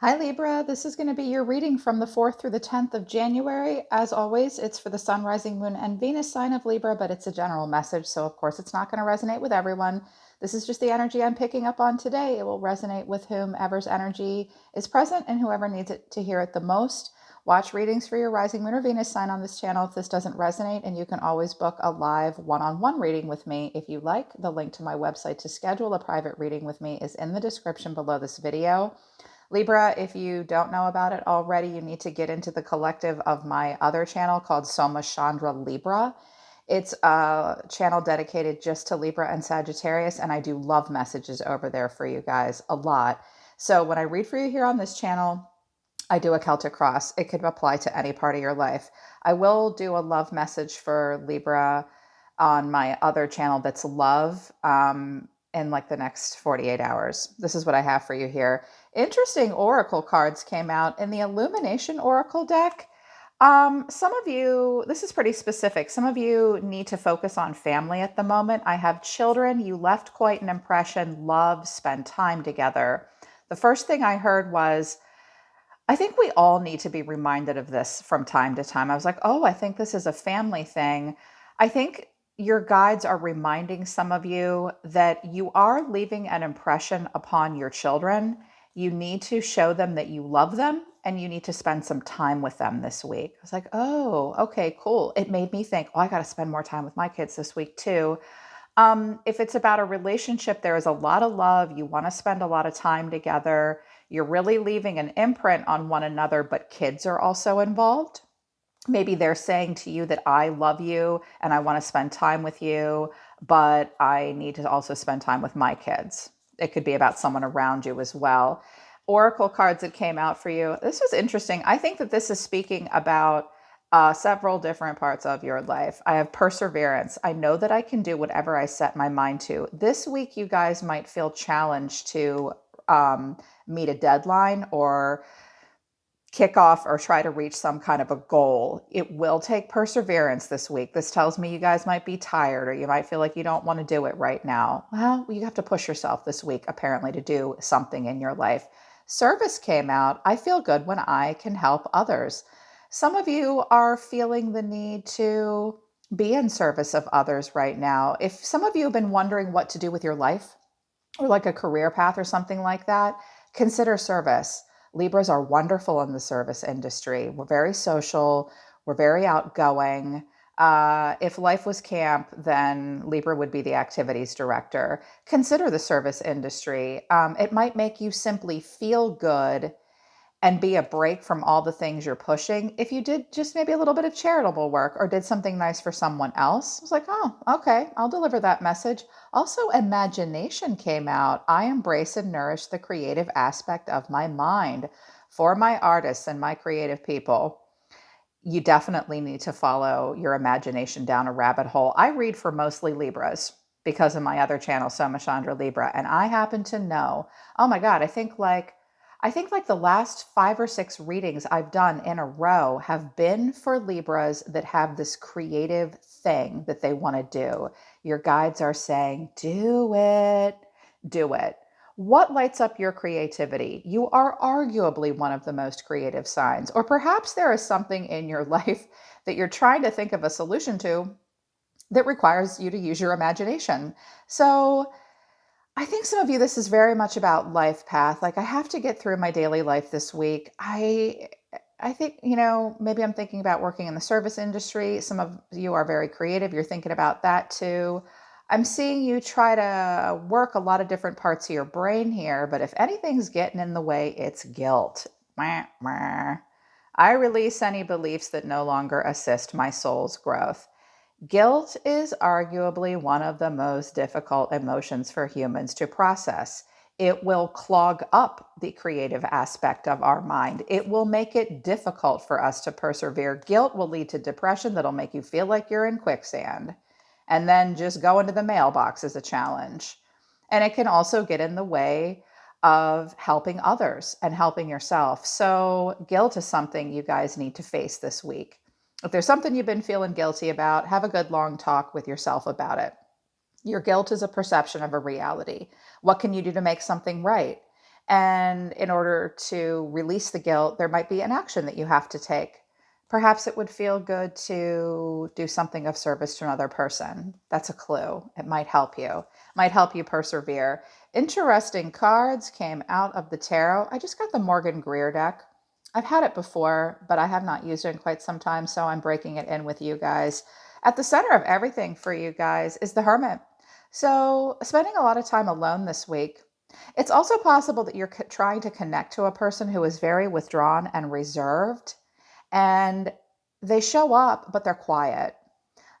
Hi Libra, this is going to be your reading from the 4th through the 10th of January. As always, it's for the Sun, Rising, Moon, and Venus sign of Libra, but it's a general message, so of course it's not going to resonate with everyone. This is just the energy I'm picking up on today. It will resonate with whomever's energy is present and whoever needs it to hear it the most. Watch readings for your Rising, Moon, or Venus sign on this channel if this doesn't resonate, and you can always book a live one-on-one reading with me if you like. The link to my website to schedule a private reading with me is in the description below this video. Libra, if you don't know about it already, you need to get into the collective of my other channel called Soma Chandra Libra. It's a channel dedicated just to Libra and Sagittarius, and I do love messages over there for you guys a lot. So when I read for you here on this channel, I do a Celtic cross. It could apply to any part of your life. I will do a love message for Libra on my other channel that's love in like the next 48 hours. This is what I have for you here. Interesting oracle cards came out in the Illumination Oracle deck. Some of you, this is pretty specific. Some of you need to focus on family at the moment. I have children. You left quite an impression. Love, spend time together. The first thing I heard was, I think we all need to be reminded of this from time to time. I was like, oh, I think this is a family thing. I think your guides are reminding some of you that you are leaving an impression upon your children. You need to show them that you love them and you need to spend some time with them this week. I was like, oh, okay, cool. It made me think, oh, I got to spend more time with my kids this week too. If it's about a relationship, there is a lot of love. You want to spend a lot of time together. You're really leaving an imprint on one another, but kids are also involved. Maybe they're saying to you that I love you and I want to spend time with you, but I need to also spend time with my kids. It could be about someone around you as well. Oracle cards that came out for you. This was interesting. I think that this is speaking about several different parts of your life. I have perseverance. I know that I can do whatever I set my mind to. This week, you guys might feel challenged to meet a deadline or kick off or try to reach some kind of a goal. It will take perseverance this week. This tells me you guys might be tired or you might feel like you don't want to do it right now. Well, you have to push yourself this week, apparently, to do something in your life. Service came out. I feel good when I can help others. Some of you are feeling the need to be in service of others right now. If some of you have been wondering what to do with your life, or like a career path or something like that, consider service. Libras are wonderful in the service industry. We're very social, we're very outgoing. If life was camp, then Libra would be the activities director. Consider the service industry. It might make you simply feel good and be a break from all the things you're pushing. If you did just maybe a little bit of charitable work or did something nice for someone else, it's like, oh, okay, I'll deliver that message. Also, imagination came out. I embrace and nourish the creative aspect of my mind. For my artists and my creative people, you definitely need to follow your imagination down a rabbit hole. I read for mostly Libras because of my other channel, Soma Chandra Libra, and I happen to know, oh my God, I think like the last 5 or 6 readings I've done in a row have been for Libras that have this creative thing that they want to do. Your guides are saying, do it, do it. What lights up your creativity? You are arguably one of the most creative signs, or perhaps there is something in your life that you're trying to think of a solution to that requires you to use your imagination. So, I think some of you, this is very much about life path. Like I have to get through my daily life this week. I think, maybe I'm thinking about working in the service industry. Some of you are very creative. You're thinking about that too. I'm seeing you try to work a lot of different parts of your brain here, but if anything's getting in the way, it's guilt. Mwah, mwah. I release any beliefs that no longer assist my soul's growth. Guilt is arguably one of the most difficult emotions for humans to process. It will clog up the creative aspect of our mind. It will make it difficult for us to persevere. Guilt will lead to depression that'll make you feel like you're in quicksand. And then just going to the mailbox is a challenge. And it can also get in the way of helping others and helping yourself. So, guilt is something you guys need to face this week. If there's something you've been feeling guilty about, have a good long talk with yourself about it. Your guilt is a perception of a reality. What can you do to make something right? And in order to release the guilt, there might be an action that you have to take. Perhaps it would feel good to do something of service to another person. That's a clue. It might help you persevere. Interesting cards came out of the tarot. I just got the Morgan Greer deck. I've had it before, but I have not used it in quite some time, so I'm breaking it in with you guys. At the center of everything for you guys is the Hermit. So, spending a lot of time alone this week. It's also possible that you're trying to connect to a person who is very withdrawn and reserved, and they show up, but they're quiet.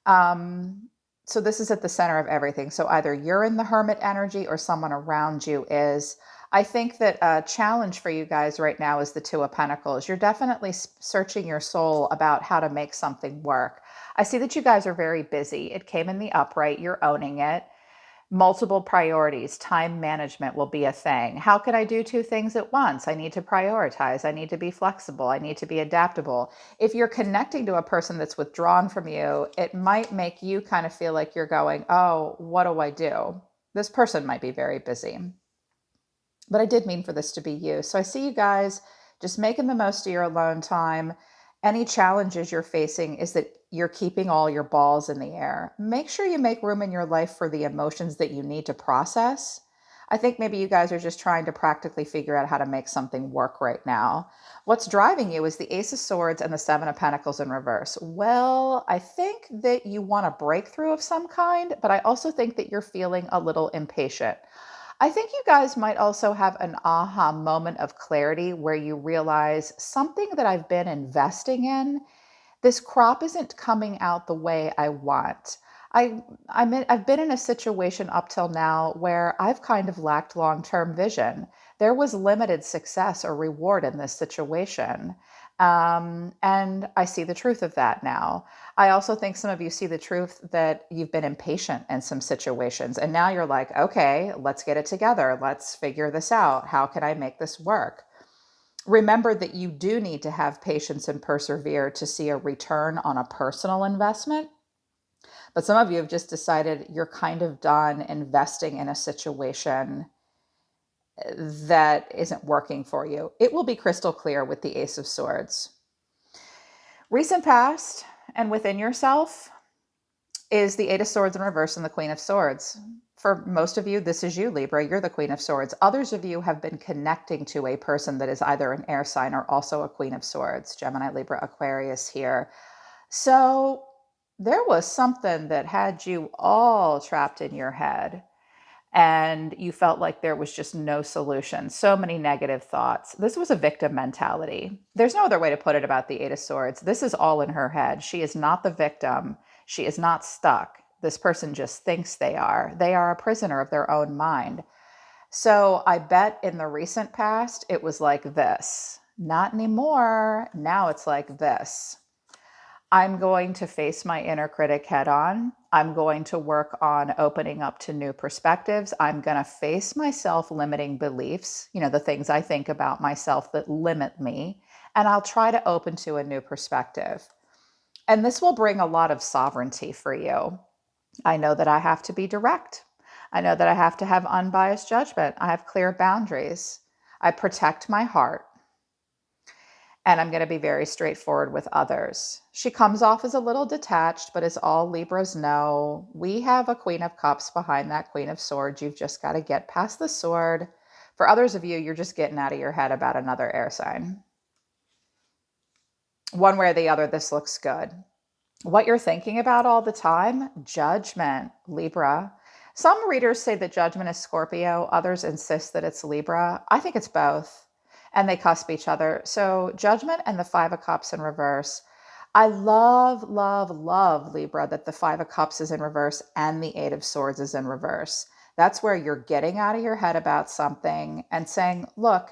Um, so this is at the center of everything. So either you're in the hermit energy or someone around you is. I think that a challenge for you guys right now is the Two of Pentacles. You're definitely searching your soul about how to make something work. I see that you guys are very busy. It came in the upright. You're owning it. Multiple priorities, time management will be a thing. How can I do two things at once? I need to prioritize. I need to be flexible. I need to be adaptable. If you're connecting to a person that's withdrawn from you, it might make you kind of feel like you're going, oh, what do I do? This person might be very busy. But I did mean for this to be you. So I see you guys just making the most of your alone time. Any challenges you're facing is that you're keeping all your balls in the air. Make sure you make room in your life for the emotions that you need to process. I think maybe you guys are just trying to practically figure out how to make something work right now. What's driving you is the Ace of Swords and the Seven of Pentacles in reverse. Well, I think that you want a breakthrough of some kind, but I also think that you're feeling a little impatient. I think you guys might also have an aha moment of clarity where you realize something that I've been investing in, this crop isn't coming out the way I want. I've been in a situation up till now where I've kind of lacked long-term vision. There was limited success or reward in this situation. And I see the truth of that now. I also think some of you see the truth that you've been impatient in some situations. And now you're like, okay, let's get it together. Let's figure this out. How can I make this work? Remember that you do need to have patience and persevere to see a return on a personal investment. But some of you have just decided you're kind of done investing in a situation that isn't working for you. It will be crystal clear with the Ace of Swords. Recent past and within yourself is the Eight of Swords in reverse and the Queen of Swords. For most of you, this is you, Libra. You're the Queen of Swords. Others of you have been connecting to a person that is either an air sign or also a Queen of Swords. Gemini, Libra, Aquarius here. So there was something that had you all trapped in your head, and you felt like there was just no solution. So many negative thoughts. This was a victim mentality. There's no other way to put it about the Eight of Swords. This is all in her head. She is not the victim. She is not stuck. This person just thinks they are. They are a prisoner of their own mind. So I bet in the recent past, it was like this. Not anymore. Now it's like this. I'm going to face my inner critic head on. I'm going to work on opening up to new perspectives. I'm going to face my self-limiting beliefs, the things I think about myself that limit me, and I'll try to open to a new perspective. And this will bring a lot of sovereignty for you. I know that I have to be direct. I know that I have to have unbiased judgment. I have clear boundaries. I protect my heart. And I'm going to be very straightforward with others. She comes off as a little detached, but as all Libras know, we have a Queen of Cups behind that Queen of Swords. You've just got to get past the sword. For others of you, you're just getting out of your head about another air sign. One way or the other, this looks good. What you're thinking about all the time, judgment, Libra. Some readers say that judgment is Scorpio. Others insist that it's Libra. I think it's both. And they cusp each other. So judgment and the Five of Cups in reverse. I love, love, love, Libra, that the Five of Cups is in reverse and the Eight of Swords is in reverse. That's where you're getting out of your head about something and saying, look,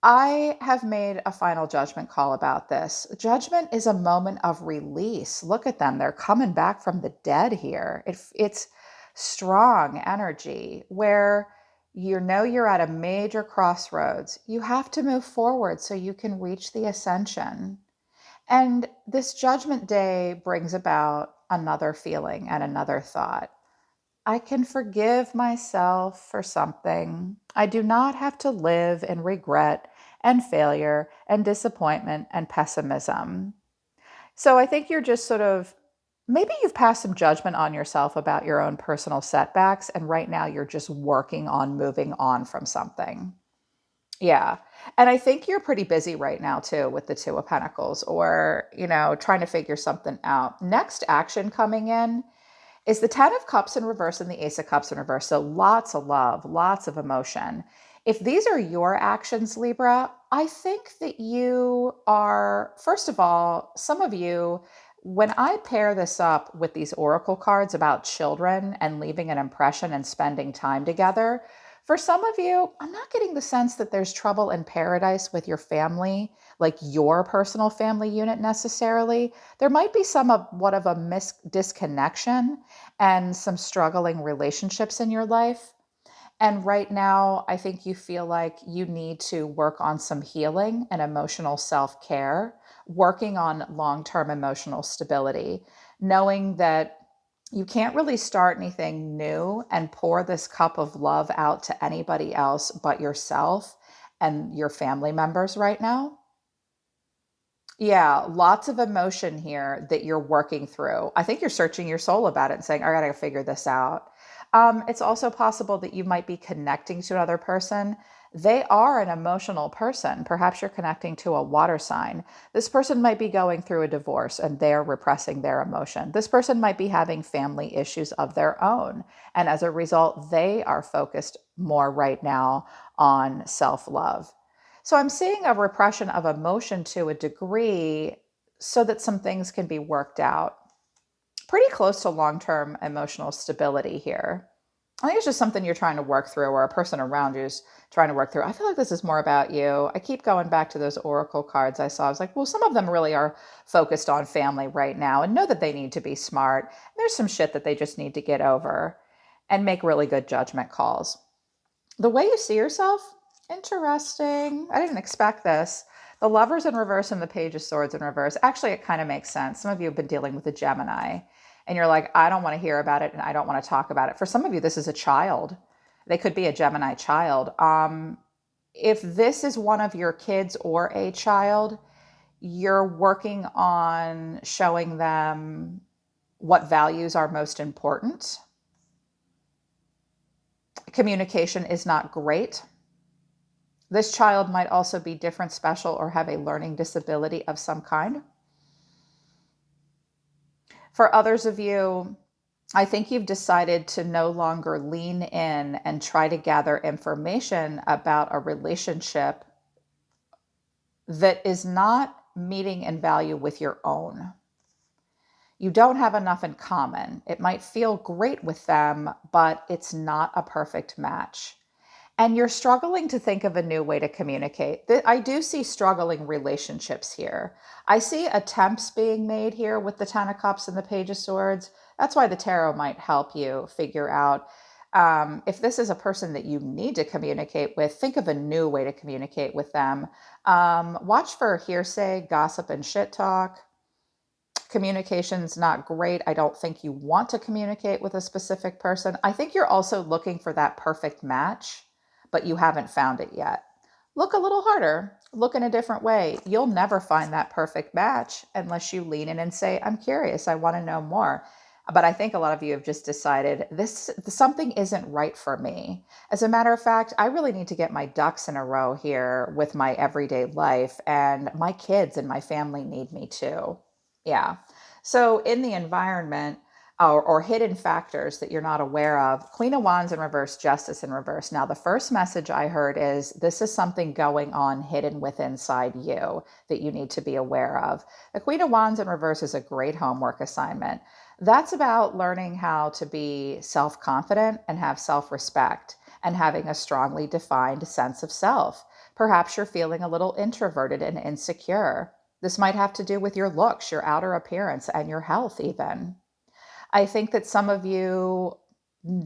I have made a final judgment call about this. Judgment is a moment of release. Look at them. They're coming back from the dead here. It's strong energy where you're at a major crossroads. You have to move forward so you can reach the ascension. And this judgment day brings about another feeling and another thought. I can forgive myself for something. I do not have to live in regret and failure and disappointment and pessimism. So I think you're just sort of, maybe you've passed some judgment on yourself about your own personal setbacks. And right now you're just working on moving on from something. Yeah. And I think you're pretty busy right now too with the Two of Pentacles, or, trying to figure something out. Next action coming in is the Ten of Cups in reverse and the Ace of Cups in reverse. So lots of love, lots of emotion. If these are your actions, Libra, I think that you are, first of all, some of you, when I pair this up with these oracle cards about children and leaving an impression and spending time together, for some of you, I'm not getting the sense that there's trouble in paradise with your family, like your personal family unit necessarily. There might be somewhat of a disconnection and some struggling relationships in your life. And right now, I think you feel like you need to work on some healing and emotional self care, working on long term emotional stability, knowing that you can't really start anything new and pour this cup of love out to anybody else but yourself and your family members right now. Yeah, lots of emotion here that you're working through. I think you're searching your soul about it and saying, I gotta figure this out. It's also possible that you might be connecting to another person. They are an emotional person. Perhaps you're connecting to a water sign. This person might be going through a divorce and they're repressing their emotion. This person might be having family issues of their own. And as a result, they are focused more right now on self love. So I'm seeing a repression of emotion to a degree so that some things can be worked out. Pretty close to long term emotional stability here. I think it's just something you're trying to work through, or a person around you is trying to work through. I feel like this is more about you. I keep going back to those oracle cards I saw. I was like, well, some of them really are focused on family right now and know that they need to be smart. There's some shit that they just need to get over and make really good judgment calls. The way you see yourself, interesting. I didn't expect this. The Lovers in reverse and the Page of Swords in reverse. Actually, it kind of makes sense. Some of you have been dealing with a Gemini and you're like, I don't want to hear about it and I don't want to talk about it. For some of you, this is a child. They could be a Gemini child. If this is one of your kids or a child, you're working on showing them what values are most important. Communication is not great. This child might also be different, special, or have a learning disability of some kind. For others of you, I think you've decided to no longer lean in and try to gather information about a relationship that is not meeting in value with your own. You don't have enough in common. It might feel great with them, but it's not a perfect match. And you're struggling to think of a new way to communicate. I do see struggling relationships here. I see attempts being made here with the Ten of Cups and the Page of Swords. That's why the tarot might help you figure out if this is a person that you need to communicate with, think of a new way to communicate with them. Watch for hearsay, gossip, and shit talk. Communication's not great. I don't think you want to communicate with a specific person. I think you're also looking for that perfect match, but you haven't found it yet. Look a little harder. Look in a different way. You'll never find that perfect match unless you lean in and say, I'm curious. I want to know more. But I think a lot of you have just decided this something isn't right for me. As a matter of fact, I really need to get my ducks in a row here with my everyday life, and my kids and my family need me too. Yeah. So in the environment, or hidden factors that you're not aware of, Queen of Wands in reverse, Justice in reverse. Now, the first message I heard is this is something going on hidden within inside you that you need to be aware of. The Queen of Wands in reverse is a great homework assignment. That's about learning how to be self-confident and have self-respect and having a strongly defined sense of self. Perhaps you're feeling a little introverted and insecure. This might have to do with your looks, your outer appearance, and your health even. I think that some of you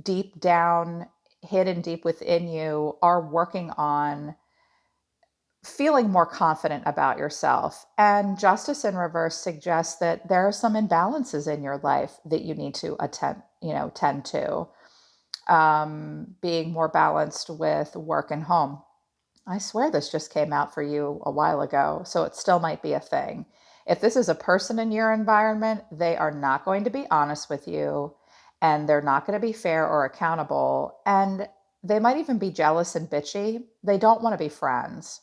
deep down, hidden deep within you, are working on feeling more confident about yourself. And Justice in reverse suggests that there are some imbalances in your life that you need to tend to. being more balanced with work and home. I swear this just came out for you a while ago, so it still might be a thing. If this is a person in your environment, they are not going to be honest with you, and they're not going to be fair or accountable, and they might even be jealous and bitchy. They don't want to be friends.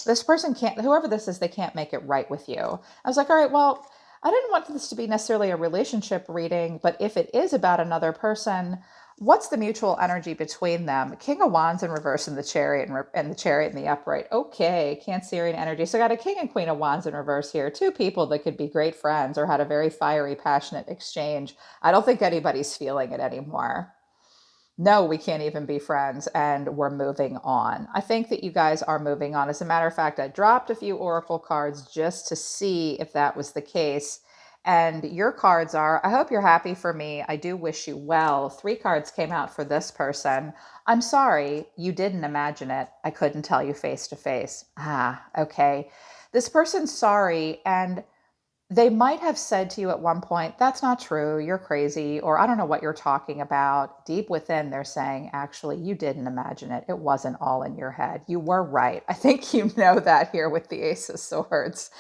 This person can't, whoever this is, they can't make it right with you. I was like, all right, well, I didn't want this to be necessarily a relationship reading, but if it is about another person, what's the mutual energy between them? King of Wands in reverse and the Chariot and the Chariot in the upright. Okay, Cancerian energy. So I got a King and Queen of Wands in reverse here. Two people that could be great friends or had a very fiery, passionate exchange. I don't think anybody's feeling it anymore. No, we can't even be friends and we're moving on. I think that you guys are moving on. As a matter of fact, I dropped a few oracle cards just to see if that was the case. And your cards are, I hope you're happy for me. I do wish you well. Three cards came out for this person. I'm sorry, you didn't imagine it. I couldn't tell you face to face. Ah, okay. This person's sorry, and they might have said to you at one point, that's not true, you're crazy, or I don't know what you're talking about. Deep within, they're saying, actually, you didn't imagine it. It wasn't all in your head. You were right. I think you know that here with the Ace of Swords.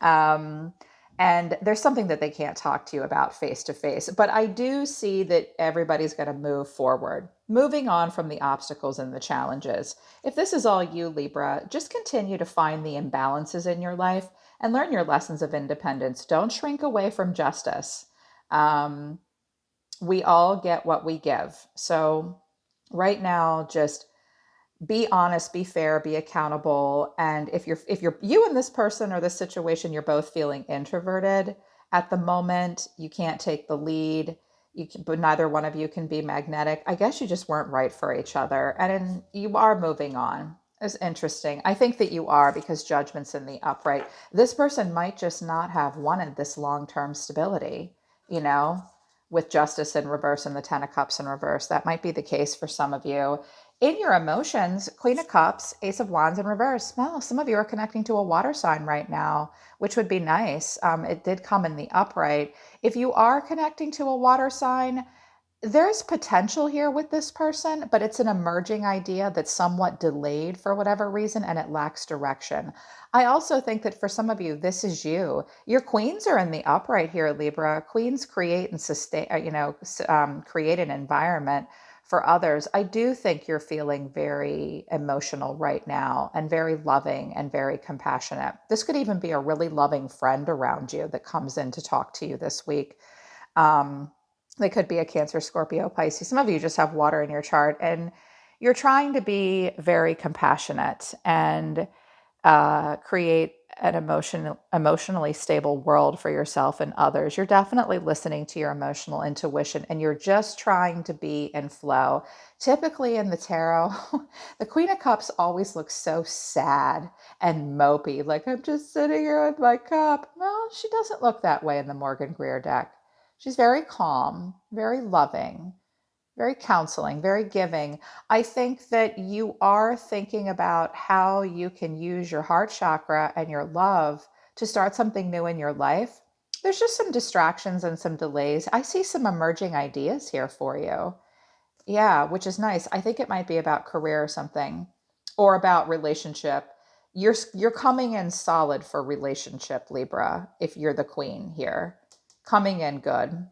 Um, and there's something that they can't talk to you about face to face. But I do see that everybody's going to move forward, moving on from the obstacles and the challenges. If this is all you, Libra, just continue to find the imbalances in your life and learn your lessons of independence. Don't shrink away from justice. Um, we all get what we give. So, right now, just be honest, be fair, be accountable. And if you're you and this person or this situation, you're both feeling introverted at the moment, you can't take the lead. But neither one of you can be magnetic. I guess you just weren't right for each other, and you are moving on. It's interesting. I think that you are because judgment's in the upright. This person might just not have wanted this long-term stability, you know, with justice in reverse and the Ten of Cups in reverse. That might be the case for some of you. In your emotions, Queen of Cups, Ace of Wands in reverse. Well, some of you are connecting to a water sign right now, which would be nice. It did come in the upright. If you are connecting to a water sign, there's potential here with this person, but it's an emerging idea that's somewhat delayed for whatever reason and it lacks direction. I also think that for some of you, this is you. Your queens are in the upright here, Libra. Queens create and sustain, create an environment for others. I do think you're feeling very emotional right now and very loving and very compassionate. This could even be a really loving friend around you that comes in to talk to you this week. Um, they could be a Cancer, Scorpio, Pisces. Some of you just have water in your chart and you're trying to be very compassionate and create an emotionally stable world for yourself and others. You're definitely listening to your emotional intuition and you're just trying to be in flow. Typically in the tarot, the Queen of Cups always looks so sad and mopey, like I'm just sitting here with my cup. No, she doesn't look that way in the Morgan Greer deck. She's very calm, very loving, very counseling, very giving. I think that you are thinking about how you can use your heart chakra and your love to start something new in your life. There's just some distractions and some delays. I see some emerging ideas here for you. Yeah, which is nice. I think it might be about career or something or about relationship. You're coming in solid for relationship, Libra, if you're the queen here. Coming in good,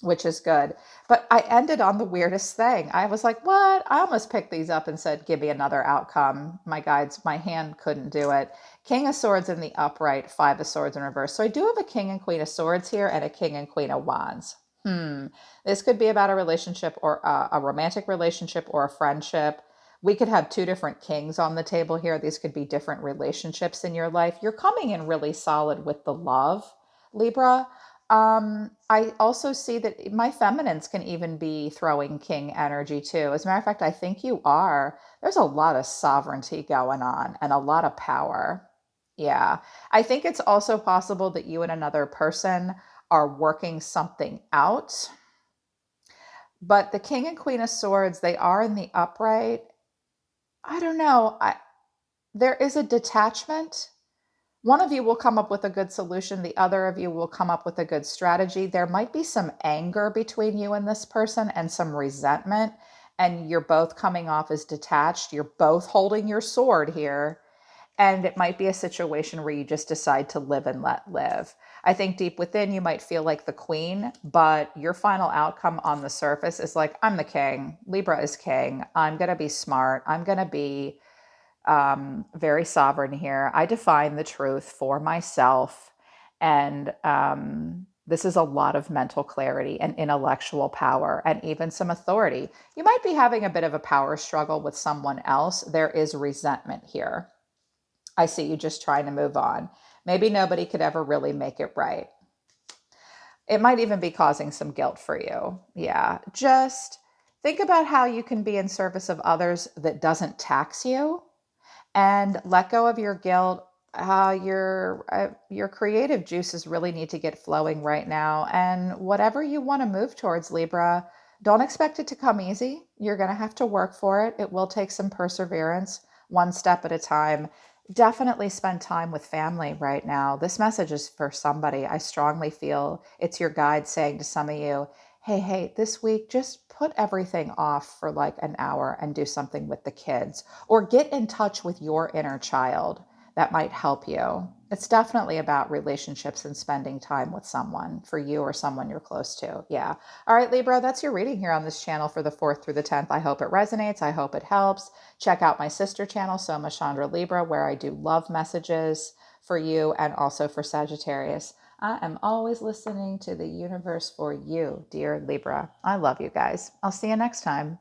which is good. But I ended on the weirdest thing. I was like, what? I almost picked these up and said, give me another outcome. My guides, my hand couldn't do it. King of Swords in the upright, Five of Swords in reverse. So I do have a King and Queen of Swords here and a King and Queen of Wands. This could be about a relationship or a romantic relationship or a friendship. We could have two different kings on the table here. These could be different relationships in your life. You're coming in really solid with the love, Libra. I also see that my feminines can even be throwing king energy too. As a matter of fact, I think you are. There's a lot of sovereignty going on and a lot of power. Yeah. I think it's also possible that you and another person are working something out. But the King and Queen of Swords, they are in the upright. I don't know. There is a detachment, One of you will come up with a good solution. The other of you will come up with a good strategy. There might be some anger between you and this person and some resentment, and you're both coming off as detached. You're both holding your sword here. And it might be a situation where you just decide to live and let live. I think deep within you might feel like the queen, but your final outcome on the surface is like, I'm the king. Libra is king. I'm going to be smart. I'm going to be very sovereign here. I define the truth for myself. And this is a lot of mental clarity and intellectual power and even some authority. You might be having a bit of a power struggle with someone else. There is resentment here. I see you just trying to move on. Maybe nobody could ever really make it right. It might even be causing some guilt for you. Yeah. Just think about how you can be in service of others that doesn't tax you, and let go of your guilt. Your creative juices really need to get flowing right now. And whatever you want to move towards, Libra, don't expect it to come easy. You're going to have to work for it. It will take some perseverance, one step at a time. Definitely spend time with family right now. This message is for somebody. I strongly feel it's your guide saying to some of you, hey, this week, just put everything off for like an hour and do something with the kids, or get in touch with your inner child. That might help you. It's definitely about relationships and spending time with someone, for you or someone you're close to. Yeah. All right, Libra, that's your reading here on this channel for the 4th through the 10th. I hope it resonates. I hope it helps. Check out my sister channel, Soma Chandra Libra, where I do love messages for you and also for Sagittarius. I am always listening to the universe for you, dear Libra. I love you guys. I'll see you next time.